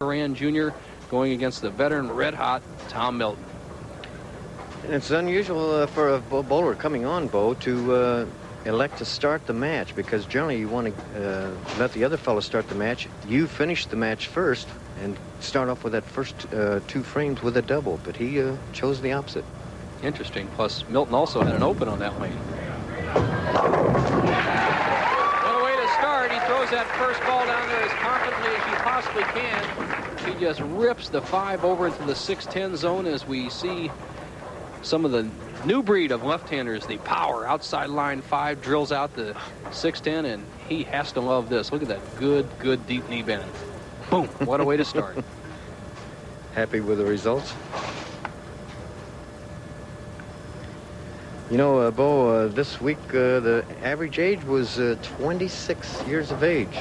Horan Jr. going against the veteran red-hot Tom Milton. And it's unusual for a bowler coming on, Bo, to elect to start the match, because generally you want to let the other fellow start the match. You finish the match first and start off with that first 2 frames with a double, but he chose the opposite. Interesting. Plus, Milton also had an open on that lane. What a way to start. He throws that first ball down there as confidently as he possibly can. He just rips the 5 over into the 6-10 zone as we see some of the new breed of left-handers, the power outside line 5 drills out the 6-10, and he has to love this. Look at that good deep knee bend. Boom, what a way to start. Happy with the results? You know, Bo, this week the average age was 26 years of age.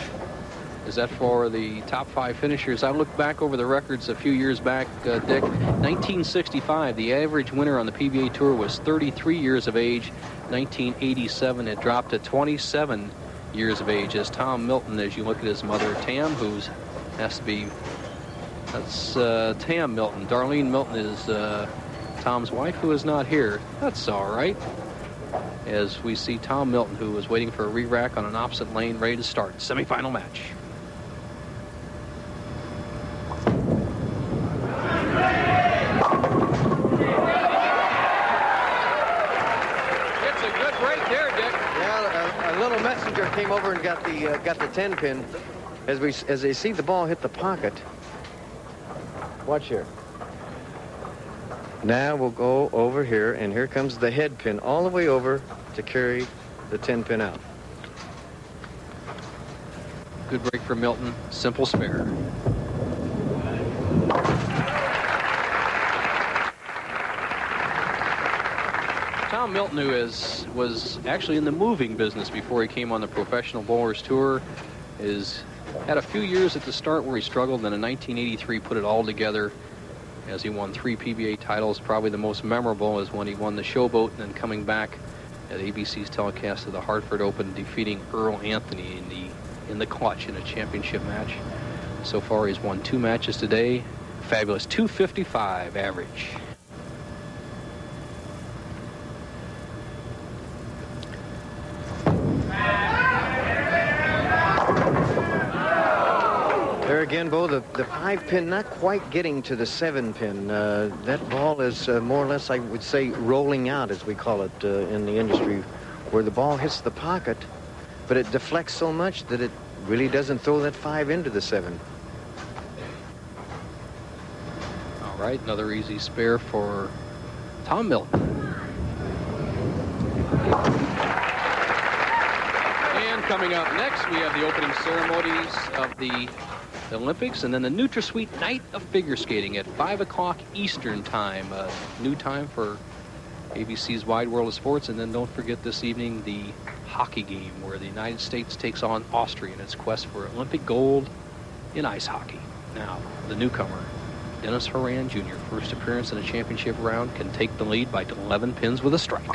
Is that for the top 5 finishers? I looked back over the records a few years back, Dick. 1965, the average winner on the PBA Tour was 33 years of age. 1987, it dropped to 27 years of age as Tom Milton, as you look at his mother, Tam, who's has to be, that's Tam Milton. Darlene Milton is Tom's wife, who is not here. That's all right. As we see Tom Milton, who was waiting for a re-rack on an opposite lane, ready to start. Semifinal match. It's a good break there, Dick. Yeah, a little messenger came over and got the 10 pin. As they see the ball hit the pocket. Watch here. Now we'll go over here, and here comes the head pin all the way over to carry the 10 pin out. Good break for Milton. Simple spare. Tom Milton, who was actually in the moving business before he came on the Professional Bowlers Tour, had a few years at the start where he struggled, and in 1983 put it all together as he won 3 PBA titles. Probably the most memorable is when he won the Showboat, and then coming back at ABC's telecast of the Hartford Open, defeating Earl Anthony in the clutch in a championship match. So far, he's won 2 matches today. Fabulous 255 average. There again, Bo, the 5 pin not quite getting to the 7 pin. That ball is more or less, I would say, rolling out, as we call it in the industry, where the ball hits the pocket, but it deflects so much that it really doesn't throw that 5 into the 7. All right, another easy spare for Tom Milton. And coming up next, we have the opening ceremonies of the Olympics, and then the NutraSweet Night of Figure Skating at 5 o'clock Eastern Time. New time for ABC's Wide World of Sports. And then don't forget this evening the hockey game where the United States takes on Austria in its quest for Olympic gold in ice hockey. Now, the newcomer, Dennis Horan Jr., first appearance in a championship round, can take the lead by 11 pins with a strike.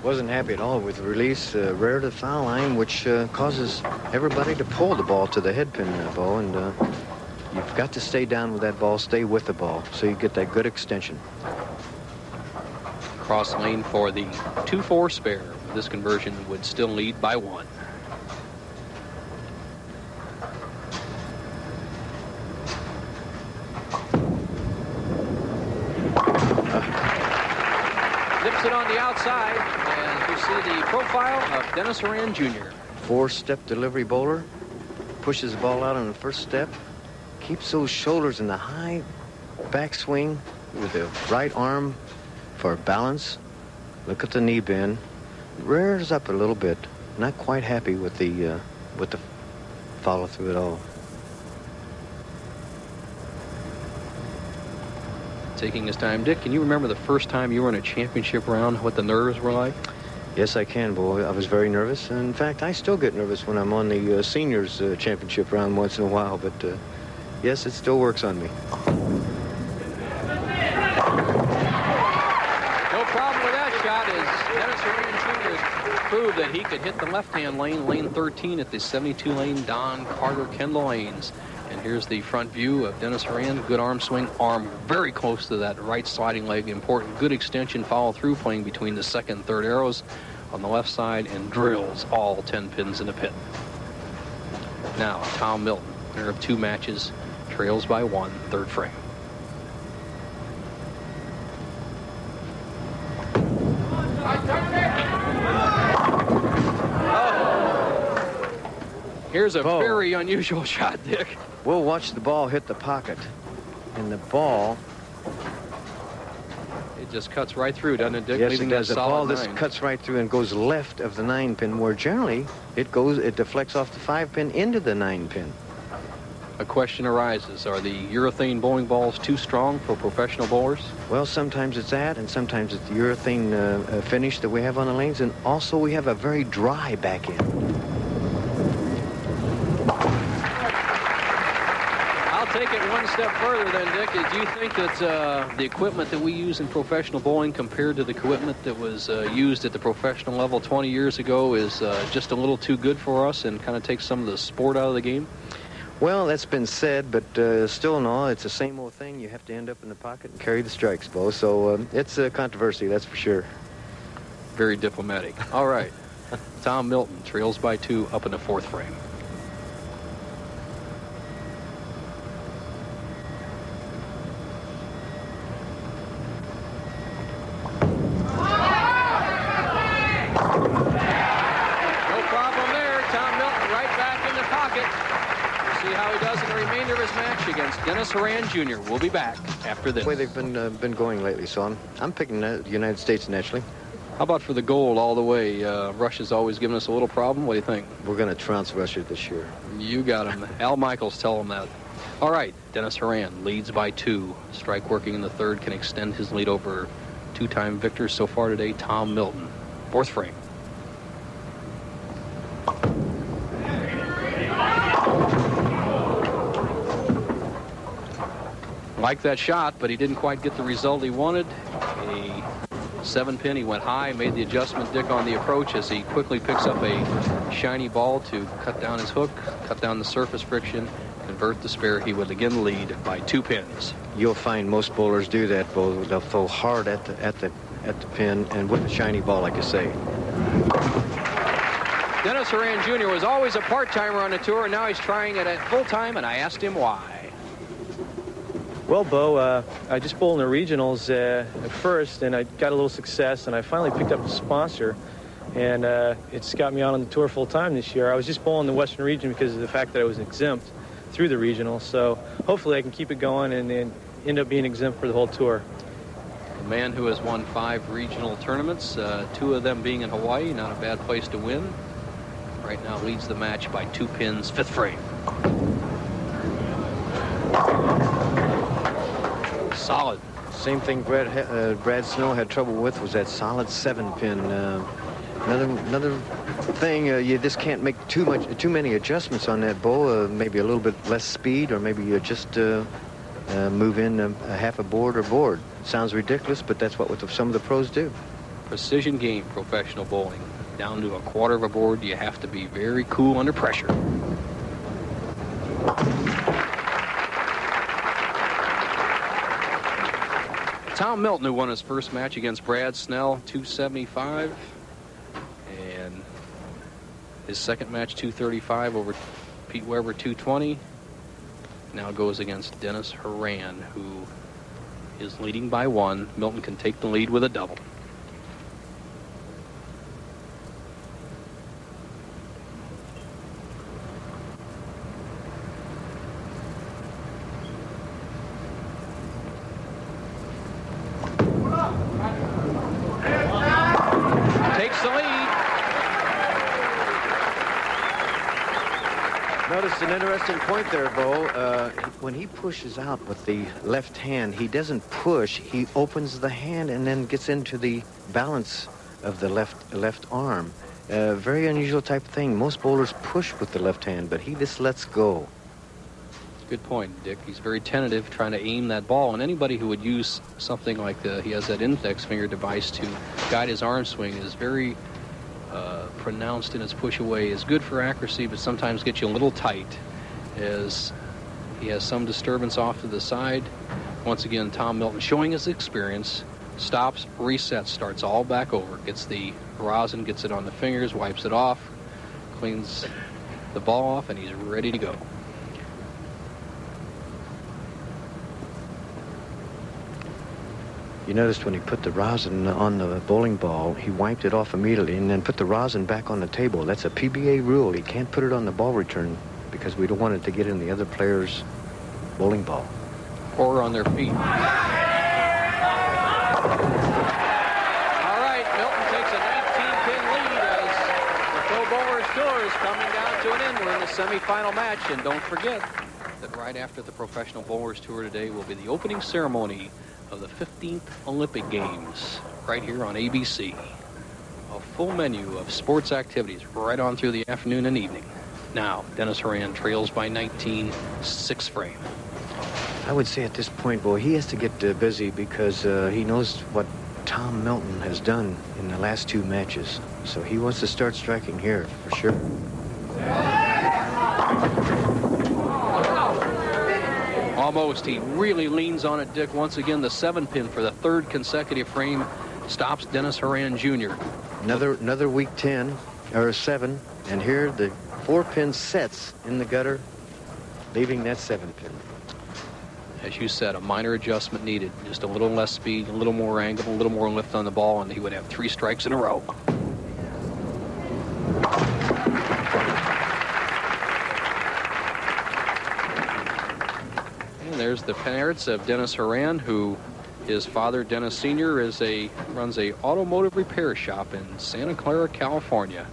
Wasn't happy at all with the release, rare to foul line, which causes everybody to pull the ball to the head pin, Bo, and you've got to stay down with that ball, stay with the ball, so you get that good extension. Cross lane for the 2-4 spare. This conversion would still lead by 1. Nips it on the outside, and you see the profile of Dennis Horan Jr. 4-step delivery bowler, pushes the ball out on the first step, keeps those shoulders in the high backswing with the right arm for balance. Look at the knee bend, rears up a little bit. Not quite happy with the follow through at all. Taking his time. Dick, can you remember the first time you were in a championship round, what the nerves were like? Yes, I can, boy. I was very nervous. In fact, I still get nervous when I'm on the seniors championship round once in a while, but yes, it still works on me. No problem with that shot as Dennis Horan Jr. proved that he could hit the left-hand lane, lane 13 at the 72-lane Don Carter Kendall lanes. And here's the front view of Dennis Horan. Good arm swing, arm very close to that right sliding leg. Important, good extension, follow through, playing between the second and third arrows on the left side, and drills all 10 pins in the pit. Now, Tom Milton, winner of 2 matches, trails by 1, third frame. Here's a very unusual shot, Dick. We'll watch the ball hit the pocket. And the ball... It just cuts right through, doesn't it, Dick? Yes, Leaving it does. that The ball solid just 9. cuts right through and goes left of the 9-pin, where generally it deflects off the 5-pin into the 9-pin. A question arises. Are the urethane bowling balls too strong for professional bowlers? Well, sometimes it's that, and sometimes it's the urethane finish that we have on the lanes, and also we have a very dry back end. I'll take it one step further then, Dick. Do you think that the equipment that we use in professional bowling compared to the equipment that was used at the professional level 20 years ago is just a little too good for us and kind of takes some of the sport out of the game? Well, that's been said, but still in all, it's the same old thing. You have to end up in the pocket and carry the strikes, Bo. So it's a controversy, that's for sure. Very diplomatic. All right. Tom Milton trails by 2 up in the 4th frame. No problem there. Tom Milton right back in the pocket. See how he does in the remainder of his match against Dennis Horan Jr. We'll be back after this. The way they've been going lately, so I'm picking the United States naturally. How about for the gold all the way? Russia's always given us a little problem. What do you think? We're going to trounce Russia this year. You got him. Al Michaels, tell him that. All right, Dennis Horan leads by 2. Strike working in the 3rd can extend his lead over 2-time victors so far today, Tom Milton. 4th frame. Liked that shot, but he didn't quite get the result he wanted. A 7-pin, he went high, made the adjustment, Dick, on the approach as he quickly picks up a shiny ball to cut down his hook, cut down the surface friction, convert the spare. He would again lead by 2 pins. You'll find most bowlers do that, Bo. They'll throw hard at the pin and with the shiny ball, like you say. Dennis Horan Jr. was always a part-timer on the tour, and now he's trying it at full-time, and I asked him why. Well, Bo, I just bowled in the regionals at first, and I got a little success, and I finally picked up a sponsor, and it's got me on the tour full-time this year. I was just bowling the Western region because of the fact that I was exempt through the regional, so hopefully I can keep it going and end up being exempt for the whole tour. A man who has won 5 regional tournaments, 2 of them being in Hawaii, not a bad place to win. Right now leads the match by 2 pins, 5th frame. Solid. Same thing Brad Snow had trouble with was that solid 7-pin. Another thing, you just can't make too many adjustments on that bow. Maybe a little bit less speed, or maybe you just move in a half a board or board. Sounds ridiculous, but that's what some of the pros do. Precision game, professional bowling. Down to a quarter of a board, you have to be very cool under pressure. Tom Milton, who won his first match against Brad Snell, 275. And his second match, 235 over Pete Weber, 220. Now goes against Dennis Horan, who is leading by 1. Milton can take the lead with a double. Takes the lead. Notice an interesting point there, Bo. When he pushes out with the left hand, he doesn't push. He opens the hand and then gets into the balance of the left arm. Very unusual type of thing. Most bowlers push with the left hand, but he just lets go. Good point, Dick. He's very tentative trying to aim that ball, and anybody who would use something like he has that index finger device to guide his arm swing is very pronounced in its push away, is good for accuracy, but sometimes gets you a little tight as he has some disturbance off to the side. Once again, Tom Milton showing his experience. Stops, resets, starts all back over. Gets the rosin, gets it on the fingers, wipes it off, cleans the ball off, and he's ready to go. You noticed when he put the rosin on the bowling ball, he wiped it off immediately and then put the rosin back on the table. That's a PBA rule. He can't put it on the ball return because we don't want it to get in the other player's bowling ball. Or on their feet. All right, Milton takes a 19-pin lead as the Pro Bowlers Tour is coming down to an end. We're in the semifinal match, and don't forget that right after the Professional Bowlers Tour today will be the opening ceremony of the 15th Olympic Games right here on ABC. A full menu of sports activities right on through the afternoon and evening. Now, Dennis Horan trails by 19, 6 frame. I would say at this point, boy, he has to get busy because he knows what Tom Milton has done in the last 2 matches. So he wants to start striking here for sure. Almost. He really leans on it, Dick. Once again, the 7-pin for the 3rd consecutive frame stops Dennis Horan Jr. Another weak 10 or 7, and here the 4-pin sets in the gutter, leaving that 7-pin. As you said, a minor adjustment needed. Just a little less speed, a little more angle, a little more lift on the ball, and he would have 3 strikes in a row. And there's the parents of Dennis Horan, who his father, Dennis Sr., runs a automotive repair shop in Santa Clara, California.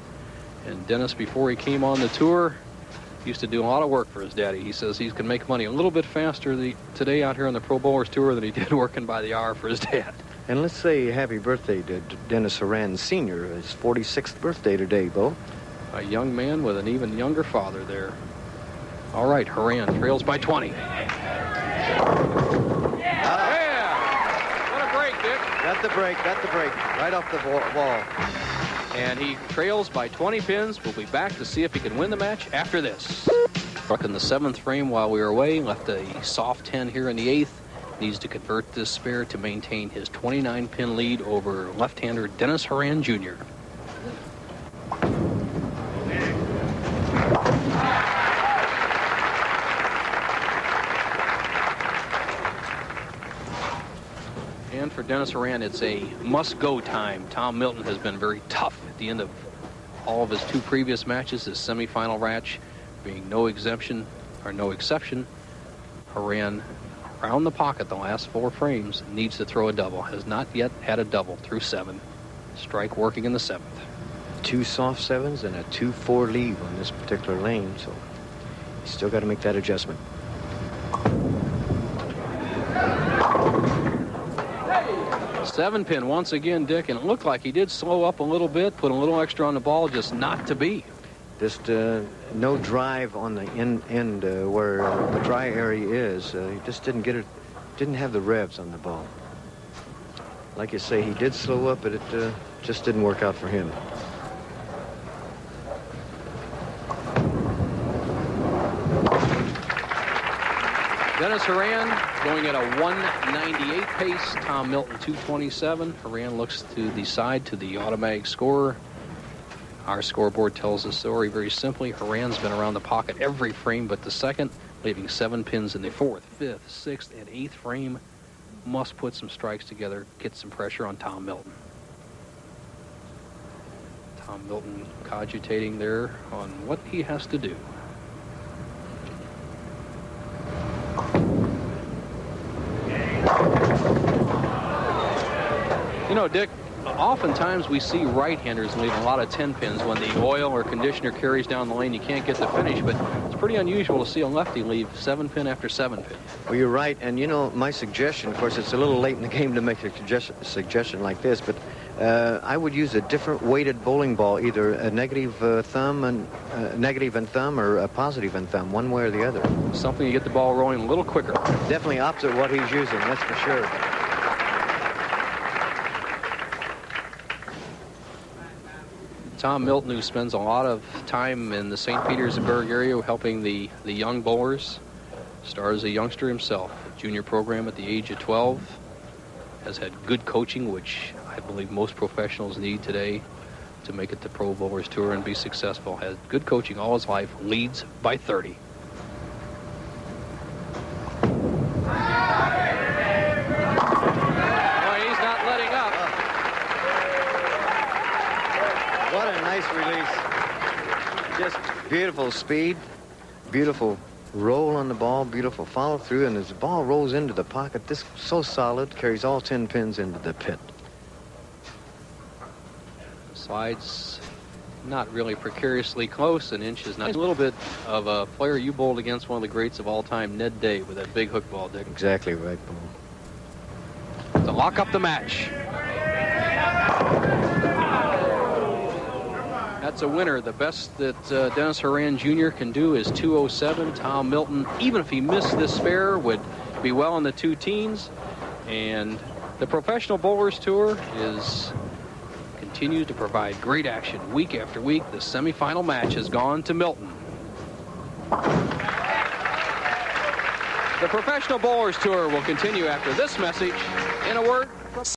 And Dennis, before he came on the tour, used to do a lot of work for his daddy. He says he can make money a little bit faster today out here on the Pro Bowlers Tour than he did working by the hour for his dad. And let's say happy birthday to Dennis Horan Sr., his 46th birthday today, Bo. A young man with an even younger father there. All right, Horan trails by 20. Yeah! What a break, Dick. Got the break, right off the wall. And he trails by 20 pins. We'll be back to see if he can win the match after this. Struck in the 7th frame while we were away. Left a soft 10 here in the 8th. Needs to convert this spare to maintain his 29-pin lead over left-hander Dennis Horan Jr. And for Dennis Horan, it's a must-go time. Tom Milton has been very tough at the end of all of his 2 previous matches. His semifinal match being no exception. Horan around the pocket the last 4 frames, needs to throw a double. Has not yet had a double through 7. Strike working in the 7th. 2 soft 7s and a 2-4 leave on this particular lane, so he's still got to make that adjustment. Seven pin once again, Dick, and it looked like he did slow up a little bit, put a little extra on the ball, just not to be. Just no drive on the end where the dry area is. He just didn't get it, didn't have the revs on the ball. Like you say, he did slow up, but it just didn't work out for him. Dennis Horan going at a 198 pace. Tom Milton 227. Horan looks to the side to the automatic scorer. Our scoreboard tells the story very simply. Horan's been around the pocket every frame but the 2nd, leaving 7 pins in the 4th, 5th, 6th, and 8th frame. Must put some strikes together, get some pressure on Tom Milton. Tom Milton cogitating there on what he has to do. You know, Dick, oftentimes we see right-handers leave a lot of 10 pins when the oil or conditioner carries down the lane. You can't get the finish, but it's pretty unusual to see a lefty leave 7 pin after 7 pin. Well, you're right, and you know, my suggestion, of course, it's a little late in the game to make a suggestion like this, but I would use a different weighted bowling ball, either a negative thumb and thumb, or a positive and thumb, one way or the other. Something to get the ball rolling a little quicker. Definitely opposite what he's using, that's for sure. Tom Milton, who spends a lot of time in the St. Petersburg area helping the young bowlers, started as a youngster himself, junior program at the age of 12, has had good coaching, which I believe most professionals need today to make it to Pro Bowlers Tour and be successful. Has good coaching all his life, leads by 30. What a nice release. Just beautiful speed, beautiful roll on the ball, beautiful follow through, and as the ball rolls into the pocket, this so solid, carries all 10 pins into the pit. Slides not really precariously close, an inch is not. A little bit of a player you bowled against, one of the greats of all time, Ned Day, with that big hook ball, Dick. Exactly right, Paul. To lock up the match. That's a winner. The best that Dennis Horan Jr. can do is 207. Tom Milton, even if he missed this spare, would be well in the 2 teens. And the Professional Bowlers Tour continues to provide great action week after week. The semifinal match has gone to Milton. The Professional Bowlers Tour will continue after this message. In a word,